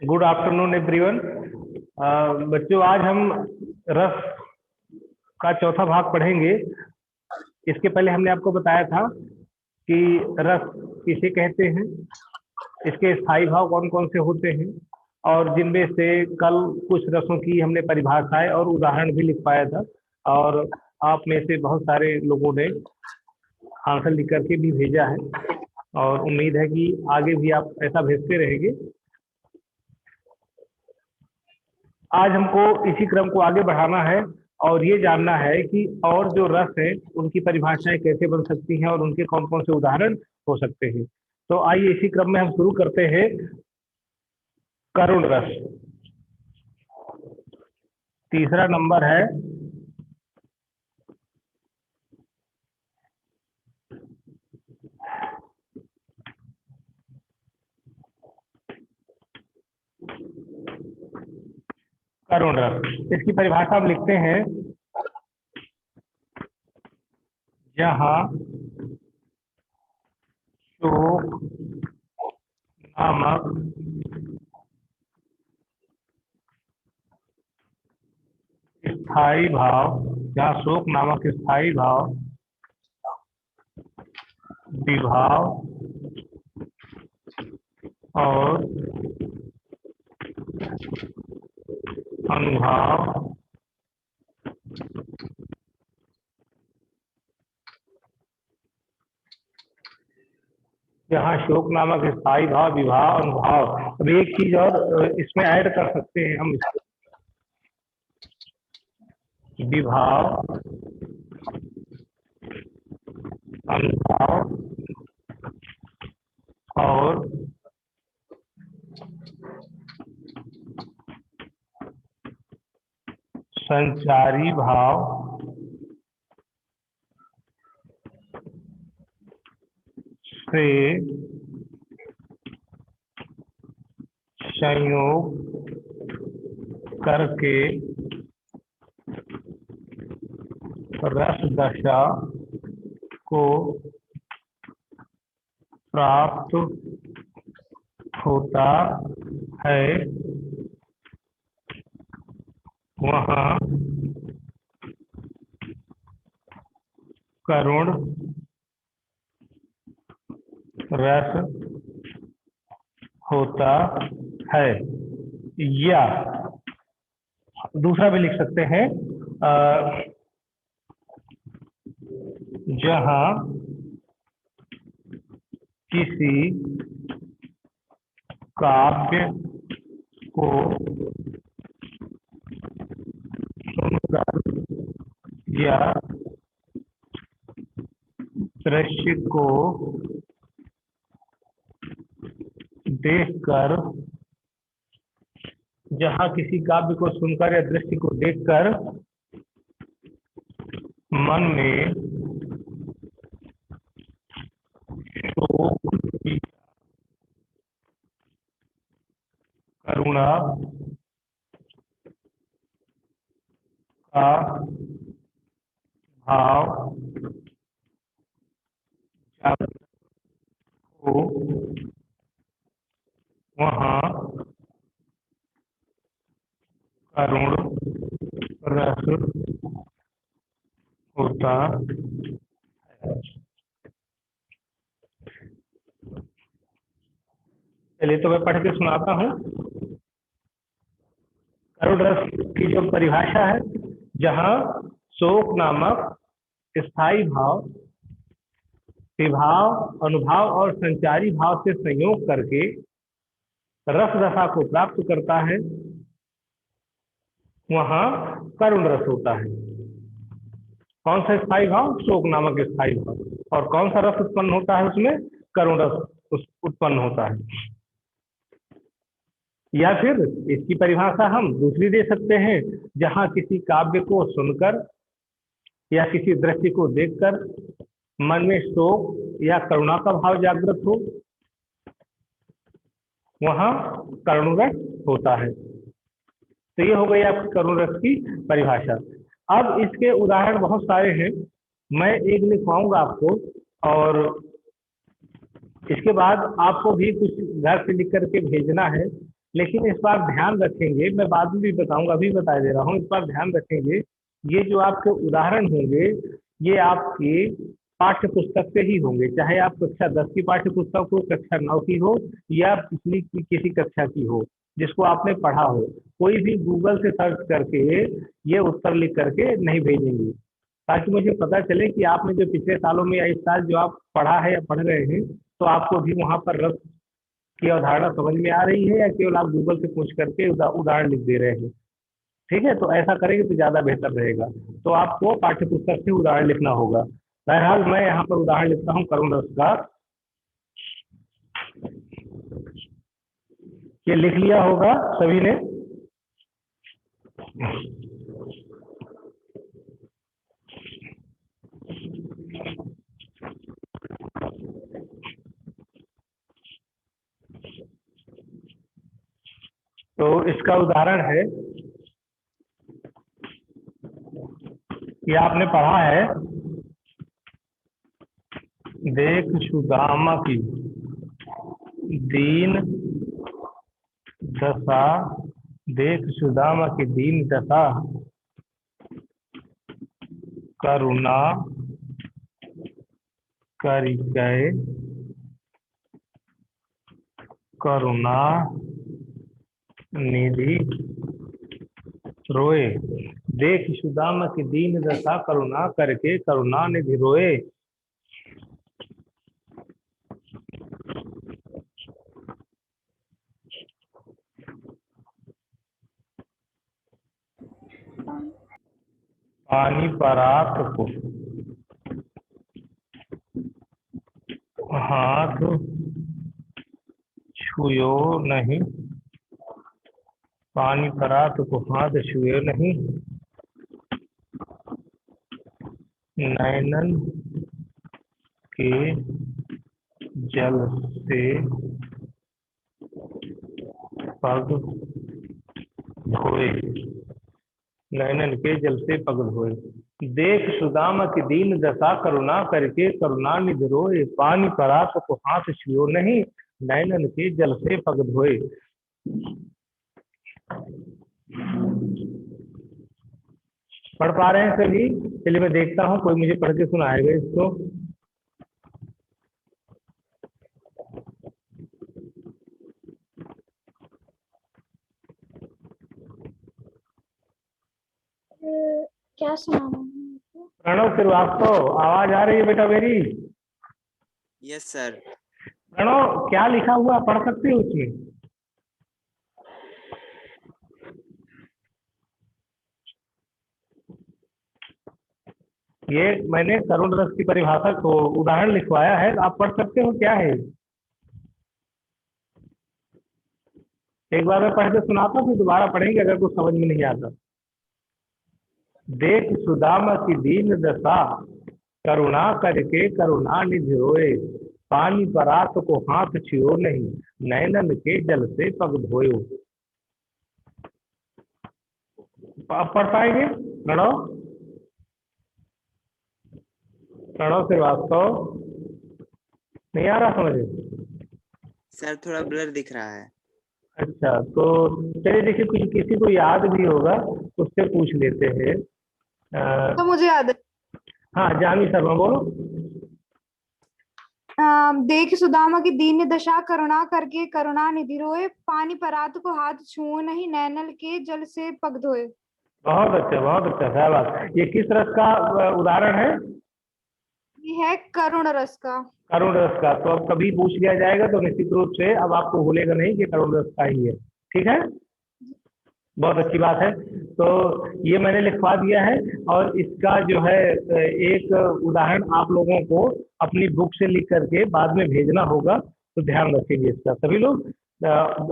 Good afternoon everyone. बच्चों, आज हम रस का चौथा भाग पढ़ेंगे। इसके पहले हमने आपको बताया था कि रस किसे कहते हैं, इसके स्थायी भाव कौन कौन से होते हैं, और जिनमें से कल कुछ रसों की हमने परिभाषाएं और उदाहरण भी लिख पाया था। और आप में से बहुत सारे लोगों ने आंसर लिख करके भी भेजा है, और उम्मीद है कि आगे भी आप ऐसा भेजते रहेंगे। आज हमको इसी क्रम को आगे बढ़ाना है और ये जानना है कि और जो रस है उनकी परिभाषाएं कैसे बन सकती हैं और उनके कौन कौन से उदाहरण हो सकते हैं। तो आइए इसी क्रम में हम शुरू करते हैं। करुण रस तीसरा नंबर है। करुण रस, इसकी परिभाषा हम लिखते हैं, जहां शोक नामक स्थायी भाव, जहां शोक नामक स्थायी भाव विभाव और अनुभाव जहाँ शोक नामक स्थायी भाव विभाव अनुभाव। अब एक चीज और इसमें ऐड कर सकते हैं हम, विभाव अनुभाव और संचारी भाव से संयोग करके रस दशा को प्राप्त होता है, वहाँ करुण रस होता है। या दूसरा भी लिख सकते हैं, जहां किसी काव्य को सुनकर या दृश्य को देखकर, जहां किसी काव्य को सुनकर या दृश्य को देखकर मन में शोक, करुणा का भाव जागृत हो, वहाँ करुण रस होता है। चलिए तो मैं पढ़ के सुनाता हूँ। करुण रस की जो परिभाषा है, जहाँ शोक नामक स्थायी भाव विभाव अनुभाव और संचारी भाव से संयोग करके रस दशा को प्राप्त करता है, वहां करुण रस होता है। कौन सा स्थायी भाव? शोक नामक स्थायी भाव। और कौन सा रस उत्पन्न होता है उसमें? करुण रस उत्पन्न होता है। या फिर इसकी परिभाषा हम दूसरी दे सकते हैं, जहां किसी काव्य को सुनकर या किसी दृश्य को देखकर मन में शोक या करुणा का भाव जागृत हो, वहां करुण रस होता है। तो ये हो गई आपकी करुण रस की परिभाषा। अब इसके उदाहरण बहुत सारे हैं, मैं एक लिखवाऊंगा आपको, और इसके बाद आपको भी कुछ घर से लिख करके भेजना है, लेकिन इस बार ध्यान रखेंगे, मैं बाद में भी बताऊंगा, अभी बता दे रहा हूँ, इस बार ध्यान रखेंगे ये जो आपके उदाहरण होंगे ये आपकी पाठ्य पुस्तक से ही होंगे, चाहे आप कक्षा 10 की पाठ्य पुस्तक हो, कक्षा 9 की हो, या पिछली किसी कक्षा की हो जिसको आपने पढ़ा हो। कोई भी गूगल से सर्च करके ये उत्तर लिख करके नहीं भेजेंगे, ताकि मुझे पता चले कि आपने जो पिछले सालों में या इस साल जो आप पढ़ा है या पढ़ रहे हैं, तो आपको भी वहां पर रस की अवधारणा समझ में आ रही है, या केवल आप गूगल से पूछ करके उदाहरण लिख दे रहे हैं। ठीक है, तो ऐसा करेंगे तो ज्यादा बेहतर रहेगा। तो आपको पाठ्य पुस्तक से उदाहरण लिखना होगा। बहरहाल मैं यहाँ पर उदाहरण लिखता हूँ करुण रस का। ये लिख लिया होगा सभी ने। तो इसका उदाहरण है कि आपने पढ़ा है, देख सुदामा की दीन दशा, देख सुदामा की दीन दशा, करुणा करिकै, करुणा निधि रोए। देख सुदामा की दीन दशा, करुणा करके करुणा निधि रोए। पानी परात को हाथ छुयो नहीं, पानी परात को हाथ छुए नहीं, नैनन के जल से पग धोए, नैनन के जल से पग धोए। देख सुदामा की दीन दशा, करुणा करके करुणा निधि रोए, पानी परात को हाथ छुओ नहीं, नैनन के जल से पग धोए। पढ़ पा रहे हैं सभी? चलिए मैं देखता हूँ कोई मुझे पढ़ के सुनाएगा इसको। क्या सुनाना? प्रणव श्रीवास्तव, आवाज आ रही है बेटा मेरी? Yes sir. प्रणव क्या लिखा हुआ पढ़ सकते हो उसमें? ये मैंने करुण रस की परिभाषा को उदाहरण लिखवाया है, आप पढ़ सकते हो क्या है? एक बार मैं पढ़ के सुनाता हूँ, दोबारा पढ़ेंगे अगर कुछ समझ में नहीं आता। देख सुदामा की दीन दशा, करुणा करके करुणा निधि रोए, पानी परात को हाथ छियो नहीं, नैनन के जल से पग धोयो। आप पढ़ पाएंगे प्रणव? प्रणव श्रीवास्तव, नहीं आ रहा समझ? सर थोड़ा ब्लर दिख रहा है। अच्छा, तो चलिए देखिए, कुछ किसी को याद भी होगा उससे पूछ लेते हैं। तो मुझे याद है। हाँ जानवी शर्मा बोलो। देख सुदामा की दीन दशा, करुणा करके करुणा निधि रोए, पानी परात को हाथ छुओ नहीं, नैनल के जल से पग धोए। बहुत अच्छा, बहुत अच्छा, शाबाश। ये किस रस का उदाहरण है? ये है करुण रस का। करुण रस का। तो अब कभी पूछ लिया जाएगा तो निश्चित रूप से अब आपको भूलेगा नहीं कि करुण रस का ही है। ठीक है, बहुत अच्छी बात है। तो ये मैंने लिखवा दिया है, और इसका जो है एक उदाहरण आप लोगों को अपनी बुक से लिख करके बाद में भेजना होगा, तो ध्यान रखेंगे इसका सभी लोग।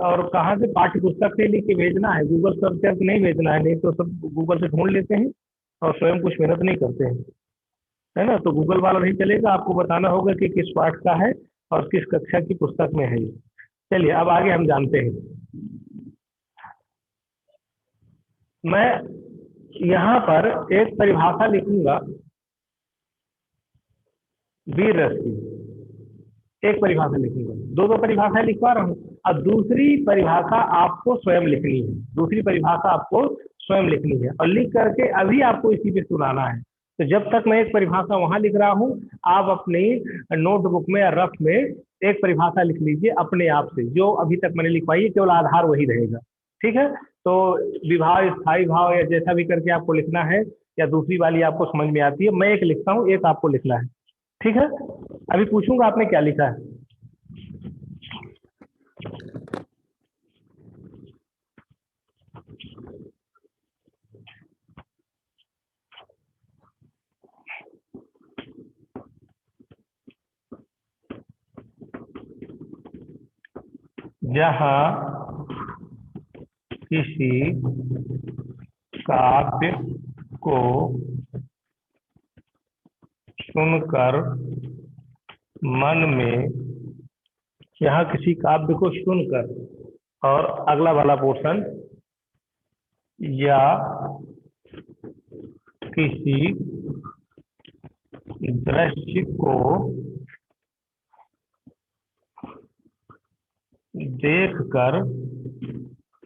और कहाँ से? पाठ्य पुस्तक से लिख के भेजना है, गूगल सर्च करके नहीं भेजना है, नहीं तो सब गूगल से ढूंढ लेते हैं और स्वयं कुछ मेहनत नहीं करते हैं, है ना। तो गूगल वाला नहीं चलेगा, आपको बताना होगा कि किस पाठ का है और किस कक्षा की पुस्तक में है। चलिए अब आगे हम जानते हैं। मैं यहाँ पर एक परिभाषा लिखूंगा वीर रस की, एक परिभाषा लिखूंगा, दो परिभाषाएं लिखवा रहा हूँ। अब दूसरी परिभाषा आपको स्वयं लिखनी है, दूसरी परिभाषा आपको स्वयं लिखनी है और लिख करके अभी आपको इसी पे सुनाना है। तो जब तक मैं एक परिभाषा वहां लिख रहा हूं, आप अपनी नोटबुक में या रफ में एक परिभाषा लिख लीजिए अपने आप से, जो अभी तक मैंने लिखवाई है, केवल आधार वही रहेगा। ठीक है, तो विभाव, स्थायी भाव या जैसा भी करके आपको लिखना है, या दूसरी वाली आपको समझ में आती है, मैं एक लिखता हूँ, एक आपको लिखना है। ठीक है, अभी पूछूंगा आपने क्या लिखा है। जहाँ किसी काव्य को सुनकर मन में, यहाँ किसी काव्य को सुनकर, और अगला वाला पोर्शन, या किसी दृश्य को देखकर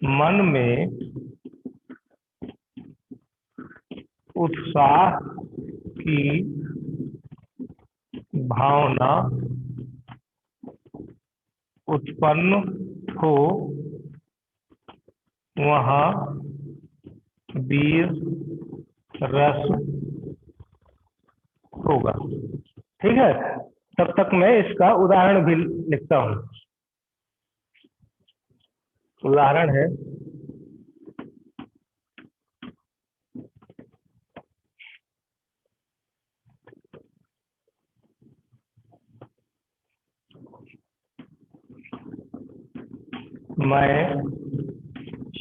मन में उत्साह की भावना उत्पन्न हो, वहाँ वीर रस होगा। ठीक है, तब तक मैं इसका उदाहरण भी लिखता हूँ। उदाहरण है, मैं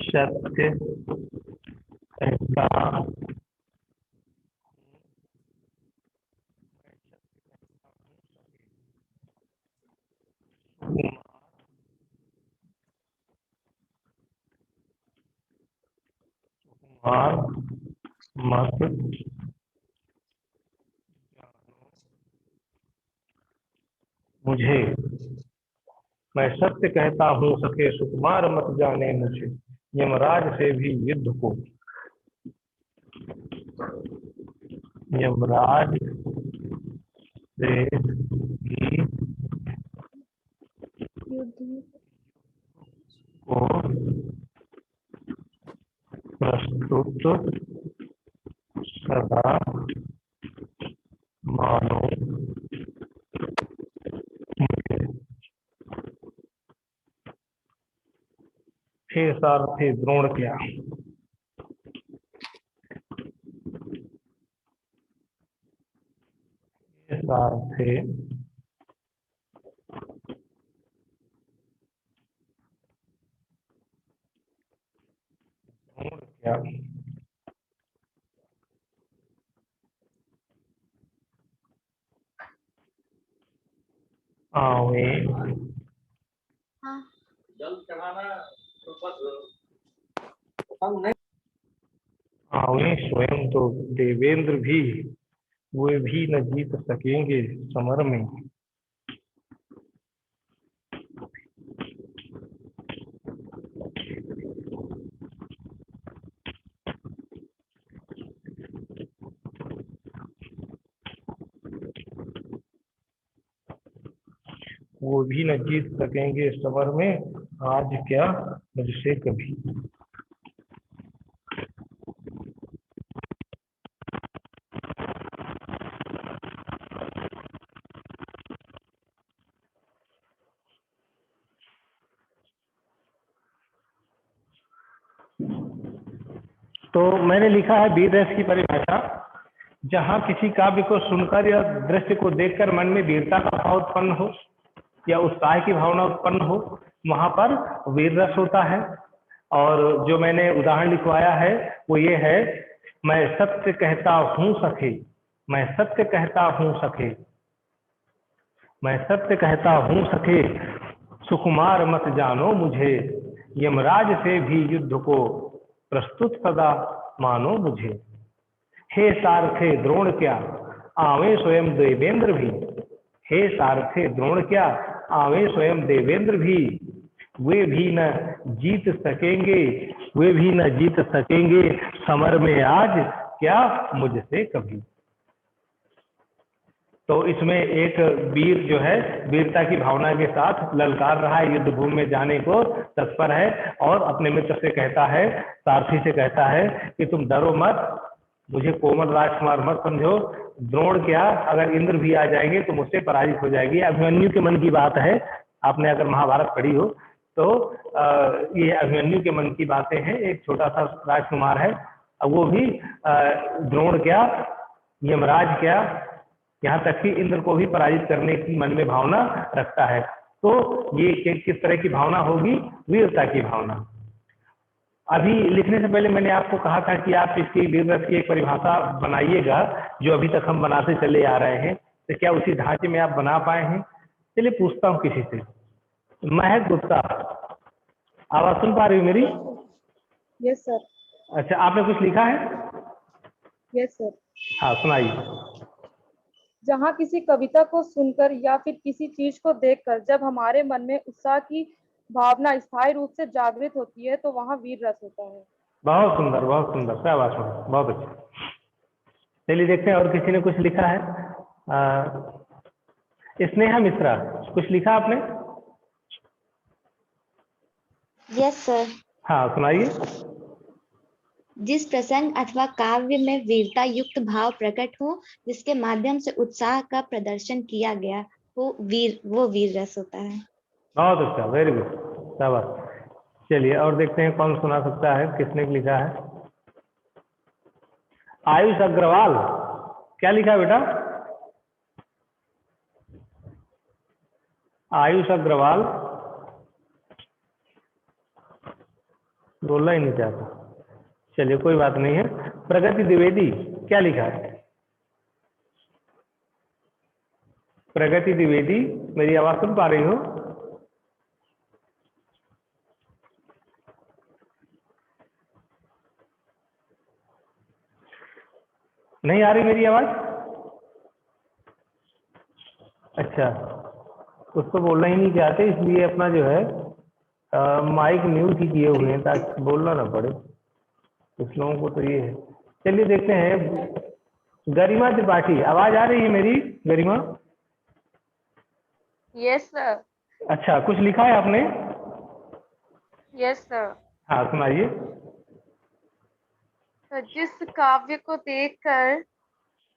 सत्य कहता मत मुझे, मैं सत्य कहता हूँ सके सुकुमार मत जाने मुझे, यमराज से भी युद्ध को, यमराज से भी को प्रस्तुत सदा मानो मुझे। हे सारथी द्रोण क्या, हे सारथी द्रोण क्या, आवे आवे स्वयं तो देवेंद्र भी, वे भी न जीत सकेंगे समर में। वो भी न जीत सकेंगे समर में, आज क्या मुझसे कभी। तो मैंने लिखा है वीर रस की परिभाषा, जहाँ किसी काव्य को सुनकर या दृश्य को देखकर मन में वीरता का भाव उत्पन्न हो या उत्साह की भावना उत्पन्न हो, वहां पर वीर रस होता है। और जो मैंने उदाहरण लिखवाया है वो ये है, मैं सत्य कहता हूँ सखे, मैं सत्य कहता हूँ सखे, मैं सत्य कहता हूँ सखे, सुकुमार मत जानो मुझे, यमराज से भी युद्ध को प्रस्तुत सदा मानो मुझे। हे सारथे द्रोण क्या, आवे स्वयं देवेंद्र भी, हे सारथे द्रोण क्या, आवे स्वयं देवेंद्र भी, वे भी न जीत सकेंगे, वे भी न जीत सकेंगे समर में आज क्या मुझसे कभी। तो इसमें एक वीर जो है वीरता की भावना के साथ ललकार रहा है, युद्ध भूमि में जाने को तत्पर है और अपने मित्र से कहता है, सारथी से कहता है कि तुम डरो मत, मुझे कोमल राजकुमार मत समझो, द्रोण क्या अगर इंद्र भी आ जाएंगे तो मुझसे पराजित हो जाएगी। अभिमन्यु के मन की बात है, आपने अगर महाभारत पढ़ी हो तो ये अभिमन्यु के मन की बातें हैं। एक छोटा सा राजकुमार है, वो भी द्रोण क्या, यमराज क्या, यहाँ तक कि इंद्र को भी पराजित करने की मन में भावना रखता है। तो ये किस तरह की भावना होगी, वीरता की भावना। अभी लिखने से पहले मैंने आपको कहा था कि आप इसकी वीर रस की एक परिभाषा बनाइएगा, जो अभी तक हम बनाते चले आ रहे हैं। तो क्या उसी ढांचे में आप बना पाए हैं? चलिए पूछता हूँ किसी से। महक गुप्ता, आवाज सुन पा रही हो मेरी? Yes sir. अच्छा, आपने कुछ लिखा है? Yes sir. हाँ सुनाइए। जहाँ किसी कविता को सुनकर या फिर किसी चीज को देखकर जब हमारे मन में उत्साह की भावना स्थायी रूप से जागृत होती है तो वहाँ वीर रस होता है। बहुत सुंदर, बहुत सुंदर, क्या बात है, बहुत अच्छा। चलिए देखते हैं और किसी ने कुछ लिखा है। स्नेहा मिश्रा, कुछ लिखा आपने? Yes sir. हाँ सुनाइए। जिस प्रसंग अथवा काव्य में वीरता युक्त भाव प्रकट हो, जिसके माध्यम से उत्साह का प्रदर्शन किया गया हो, वो वीर रस होता है। बहुत अच्छा, वेरी गुड, क्या बात। चलिए और देखते हैं कौन सुना सकता है, किसने लिखा है। आयुष अग्रवाल, क्या लिखा है बेटा? आयुष अग्रवाल बोलना ही नहीं चाहता, चलिए कोई बात नहीं है। प्रगति द्विवेदी, क्या लिखा है? प्रगति द्विवेदी, मेरी आवाज सुन पा रही हो? नहीं आ रही मेरी आवाज? अच्छा, उसको बोलना ही नहीं चाहते, इसलिए अपना जो है माइक म्यूट ही किए हुए हैं ताकि बोलना ना पड़े कुछ लोगों को। तो ये है। चलिए देखते हैं। गरिमा त्रिपाठी, आवाज आ रही है मेरी गरिमा? Yes sir. अच्छा, कुछ लिखा है आपने? Yes sir. हाँ सुनाइए। तो जिस काव्य को देखकर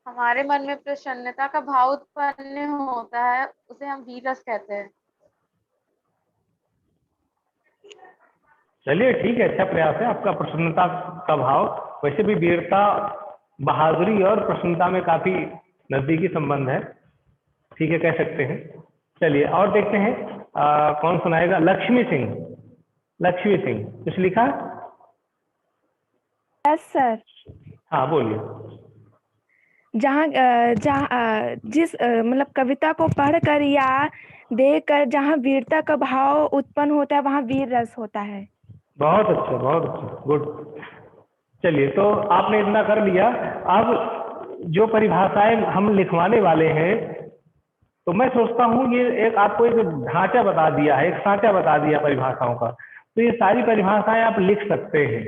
हमारे मन में प्रसन्नता का भाव उत्पन्न होता है उसे हम वीर रस कहते हैं। चलिए ठीक है, अच्छा प्रयास है आपका, प्रसन्नता का भाव। वैसे भी वीरता बहादुरी और प्रसन्नता में काफी नजदीकी संबंध है, ठीक है, कह सकते हैं। चलिए और देखते हैं कौन सुनाएगा। लक्ष्मी सिंह, लक्ष्मी सिंह कुछ लिखा? Yes sir. हाँ बोलिए। जिस मतलब कविता को पढ़कर या देखकर जहाँ वीरता का भाव उत्पन्न होता है वहाँ वीर रस होता है। बहुत अच्छा, बहुत अच्छा, गुड। चलिए तो आपने इतना कर लिया। अब जो परिभाषाएं हम लिखवाने वाले हैं, तो मैं सोचता हूँ ये एक आपको एक ढांचा बता दिया है, एक सांचा बता दिया परिभाषाओं का। तो ये सारी परिभाषाएं आप लिख सकते हैं,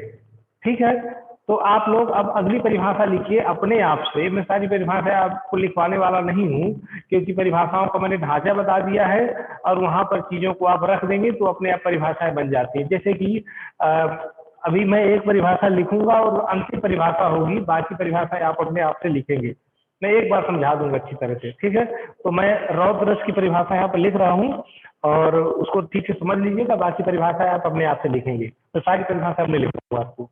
ठीक है। तो आप लोग अब अगली परिभाषा लिखिए अपने आप से। मैं सारी परिभाषाएं आपको लिखवाने वाला नहीं हूँ, क्योंकि परिभाषाओं का मैंने ढांचा बता दिया है और वहां पर चीजों को आप रख देंगे तो अपने आप परिभाषाएं बन जाती हैं। जैसे कि अभी मैं एक परिभाषा लिखूंगा और अंतिम परिभाषा होगी, बाकी परिभाषाएं आप अपने आप से लिखेंगे। मैं एक बार समझा दूंगा अच्छी तरह से, ठीक है। तो मैं रौद्र रस की परिभाषा यहाँ पर लिख रहा हूँ और उसको ठीक से समझ लीजिएगा, बाकी परिभाषाएं आप अपने आप से लिखेंगे। तो सारी परिभाषा मैं लिखूंगा आपको।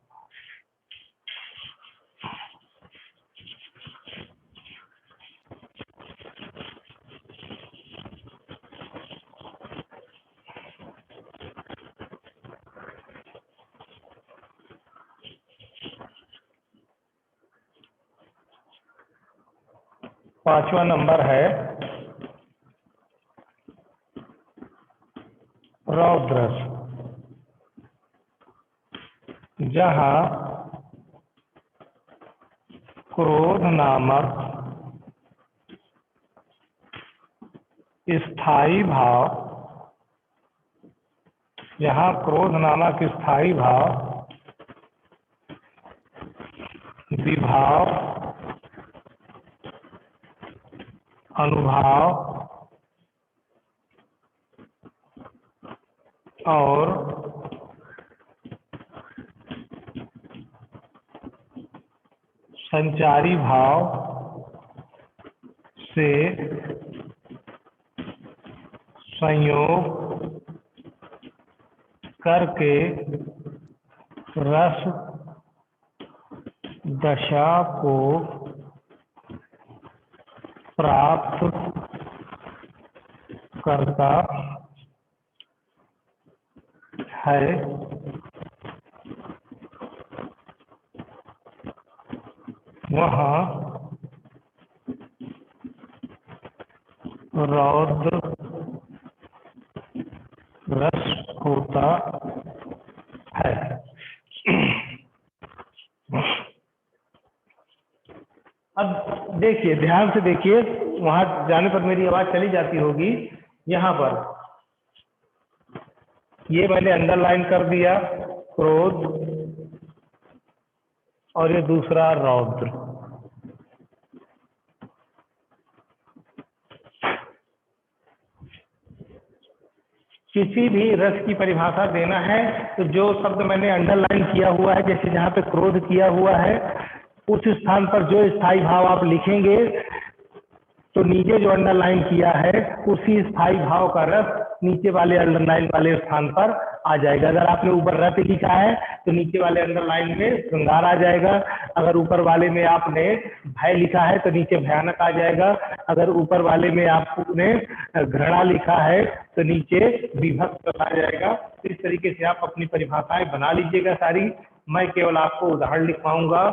पांचवा नंबर है रौद्र रस। जहाँ क्रोध नामक स्थायी भाव जहाँ क्रोध नामक स्थायी भाव विभाव अनुभाव और संचारी भाव से संयोग करके रस दशा को प्राप्त करता है, वहाँ रौद्र रस होता है। अब देखिए, ध्यान से देखिए, वहां जाने पर मेरी आवाज चली जाती होगी। यहाँ पर ये मैंने अंडरलाइन कर दिया क्रोध, और ये दूसरा रौद्र। किसी भी रस की परिभाषा देना है तो जो शब्द मैंने अंडरलाइन किया हुआ है, जैसे जहाँ पे क्रोध किया हुआ है, उस स्थान पर जो स्थायी भाव आप लिखेंगे तो नीचे जो अंडरलाइन किया है उसी स्थायी भाव का रस नीचे वाले अंडरलाइन वाले स्थान पर आ जाएगा। अगर आपने ऊपर रस लिखा है तो नीचे वाले अंडरलाइन में श्रृंगार आ जाएगा। अगर ऊपर वाले में आपने भय लिखा है तो नीचे भयानक आ जाएगा। अगर ऊपर वाले में आपने घृणा लिखा है तो नीचे विभक्त आ जाएगा। इस तरीके से आप अपनी परिभाषाएं बना लीजिएगा सारी। मैं केवल आपको उदाहरण लिखवाऊंगा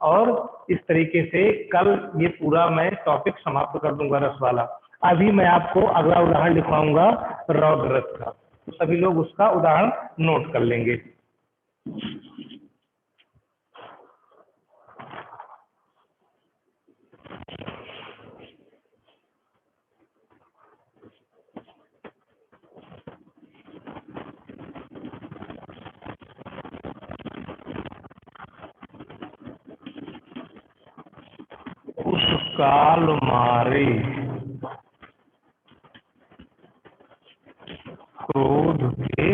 और इस तरीके से कल ये पूरा मैं टॉपिक समाप्त कर दूंगा रस वाला। अभी मैं आपको अगला उदाहरण लिखवाऊंगा रौद्र रस का, तो सभी लोग उसका उदाहरण नोट कर लेंगे। उस काल मारे क्रोध के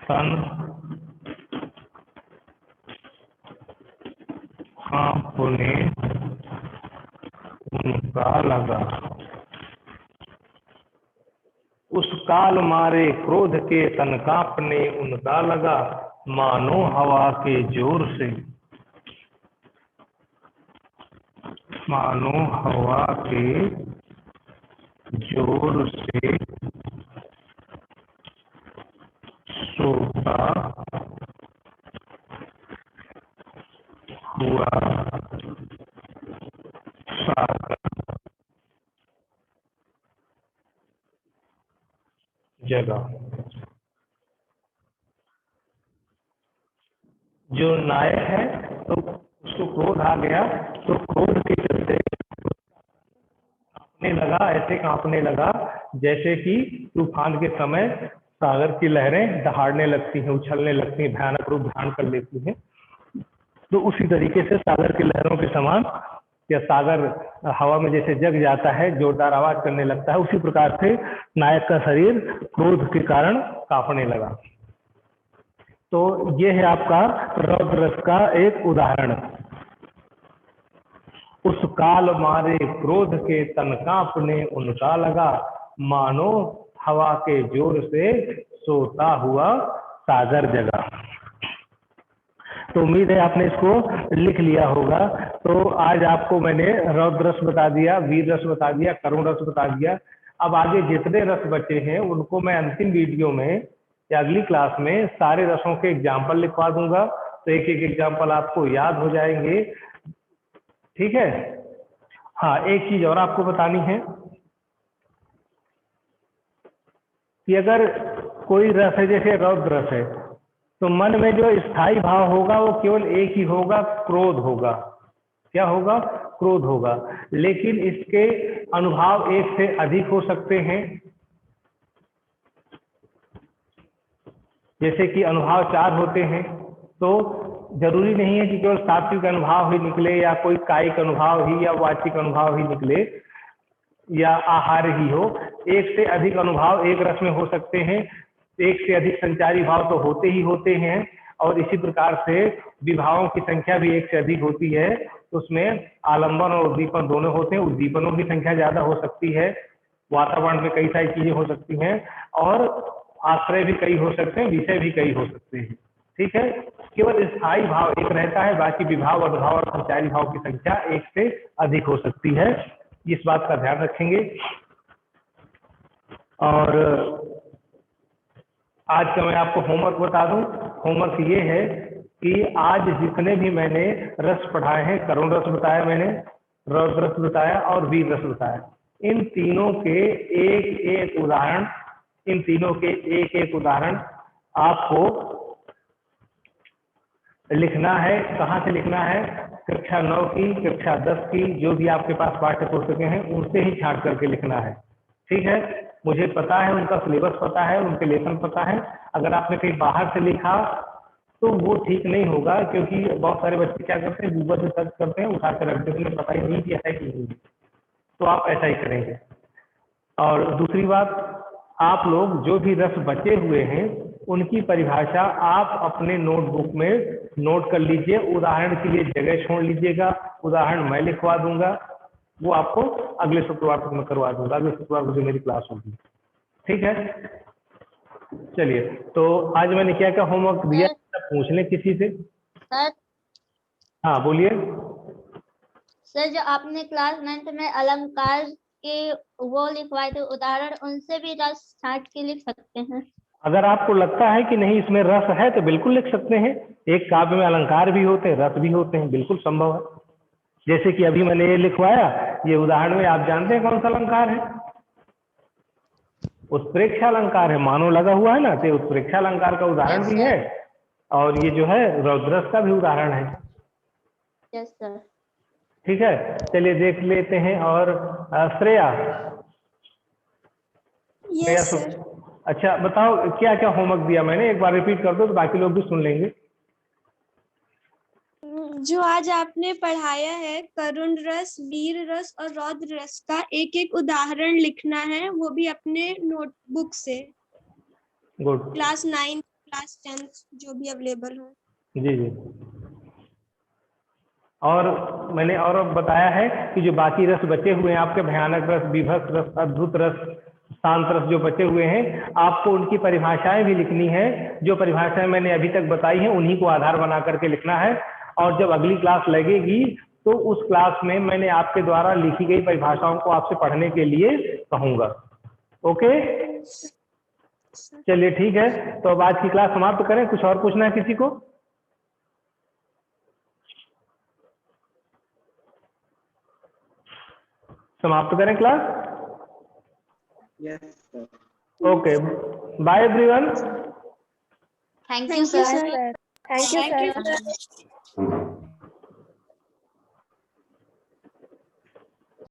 तन कांपने उनका लगा। उस काल मारे क्रोध के तन कांपने उनका लगा, मानो हवा के जोर से, मानो हवा के जोर से सोता हुआ सागर जगह। जो नायक है तो उसको क्रोध आ गया, तो क्रोध के चलते कांपने लगा, ऐसे कांपने लगा जैसे कि तूफान के समय सागर की लहरें दहाड़ने लगती हैं, उछलने लगती हैं, भयानक रूप धारण कर लेती हैं। तो उसी तरीके से सागर की लहरों के समान, या सागर हवा में जैसे जग जाता है, जोरदार आवाज करने लगता है, उसी प्रकार से नायक का शरीर क्रोध के कारण कांपने लगा। तो ये है आपका रौद्र रस का एक उदाहरण। उस काल मारे क्रोध के तन कांपने उनका लगा, मानो हवा के जोर से सोता हुआ सागर जगा। तो उम्मीद है आपने इसको लिख लिया होगा। तो आज आपको मैंने रौद्र रस बता दिया, वीर रस बता दिया, करुण रस बता दिया। अब आगे जितने रस बचे हैं उनको मैं अंतिम वीडियो में या अगली क्लास में सारे रसों के एग्जाम्पल लिखवा दूंगा, तो एक एक एग्जाम्पल आपको याद हो जाएंगे। ठीक है। हाँ, एक चीज और आपको बतानी है कि अगर कोई रस है, जैसे रौद्र रस है, तो मन में जो स्थायी भाव होगा वो केवल एक ही होगा, क्रोध होगा। क्या होगा? क्रोध होगा। लेकिन इसके अनुभाव एक से अधिक हो सकते हैं। जैसे कि अनुभाव 4 होते हैं, तो जरूरी नहीं है कि केवल सात्विक अनुभाव ही निकले या कोई कायिक अनुभाव ही या वाचिक अनुभाव ही निकले या आहार ही हो। एक से अधिक अनुभाव एक रस में हो सकते हैं, एक से अधिक संचारी भाव तो होते ही होते हैं, और इसी प्रकार से विभावों की संख्या भी एक से अधिक होती है। उसमें आलंबन और उद्दीपन दोनों होते हैं। उद्दीपनों की संख्या ज्यादा हो सकती है, वातावरण में कई सारी चीजें हो सकती हैं, और आश्रय भी कई हो सकते हैं, विषय भी कई हो सकते हैं। ठीक है, केवल स्थायी भाव एक रहता है, बाकी विभाव, अनुभाव और संचारी भाव की संख्या एक से अधिक हो सकती है। इस बात का ध्यान रखेंगे। और आज का मैं आपको होमवर्क बता दूं। होमवर्क ये है कि आज जितने भी मैंने रस पढ़ाए हैं, करुण रस बताया मैंने, रौद्र रस बताया और वीर रस बताया, इन तीनों के एक एक उदाहरण आपको लिखना है। कहाँ से लिखना है? कक्षा 9 की, कक्षा 10 की, जो भी आपके पास पाठ्य पुस्तकें हैं उनसे ही छांट करके लिखना है। ठीक है, मुझे पता है, उनका सिलेबस पता है, उनके लेसन पता है। अगर आपने कहीं बाहर से लिखा तो वो ठीक नहीं होगा, क्योंकि बहुत सारे बच्चे क्या करते हैं, गूगल से सर्च करते हैं, उठा कर रख देते हैं, उन्हें पता ही नहीं कि ऐसा ही नहीं। तो आप ऐसा ही करेंगे। और दूसरी बात, आप लोग जो भी रस बचे हुए हैं उनकी परिभाषा आप अपने नोटबुक में नोट कर लीजिए। उदाहरण के लिए जगह छोड़ लीजिएगा, उदाहरण मैं लिखवा दूंगा, वो आपको अगले शुक्रवार तक मैं करवा दूंगा, अगले शुक्रवार को जो मेरी क्लास होगी। ठीक है, चलिए। तो आज मैंने क्या क्या होमवर्क दिया, पूछ लें किसी से। सर, हाँ बोलिए। सर जो आपने क्लास 9th में अलंकार के वो लिखवाए थे उदाहरण, उनसे भी रस छांट के लिख सकते हैं? अगर आपको लगता है कि नहीं इसमें रस है तो बिल्कुल लिख सकते हैं। एक काव्य में अलंकार भी होते हैं, रस भी होते हैं, बिल्कुल संभव है। जैसे कि अभी मैंने ये लिखवाया, ये उदाहरण में आप जानते हैं कौन सा अलंकार है? उत्प्रेक्षा अलंकार है, मानो लगा हुआ है ना, तो उत्प्रेक्षा अलंकार का उदाहरण भी है, और ये जो है रौद्रस का भी उदाहरण है। Yes sir. ठीक है, चलिए देख लेते हैं। और श्रेया, यस सर। अच्छा बताओ क्या क्या होमवर्क दिया मैंने, एक बार रिपीट कर दो तो बाकी लोग भी सुन लेंगे। जो आज आपने पढ़ाया है, करुण रस, वीर रस और रौद्र रस का एक एक उदाहरण लिखना है, वो भी अपने नोटबुक से। गुड। क्लास 9, क्लास 10 जो भी अवेलेबल हो। जी जी। और मैंने और बताया है कि जो बाकी रस बचे हुए हैं आपके, भयानक रस, विभत्स रस, अद्भुत रस, शांत रस जो बचे हुए हैं, आपको उनकी परिभाषाएं भी लिखनी है। जो परिभाषाएं मैंने अभी तक बताई हैं उन्हीं को आधार बना करके लिखना है। और जब अगली क्लास लगेगी तो उस क्लास में मैंने आपके द्वारा लिखी गई परिभाषाओं को आपसे पढ़ने के लिए कहूंगा। ओके, चलिए ठीक है। तो अब आज की क्लास समाप्त करें। कुछ और पूछना है किसी को? समाप्त करें class? Yes sir. Okay, bye everyone. Thank you sir. Thank you sir.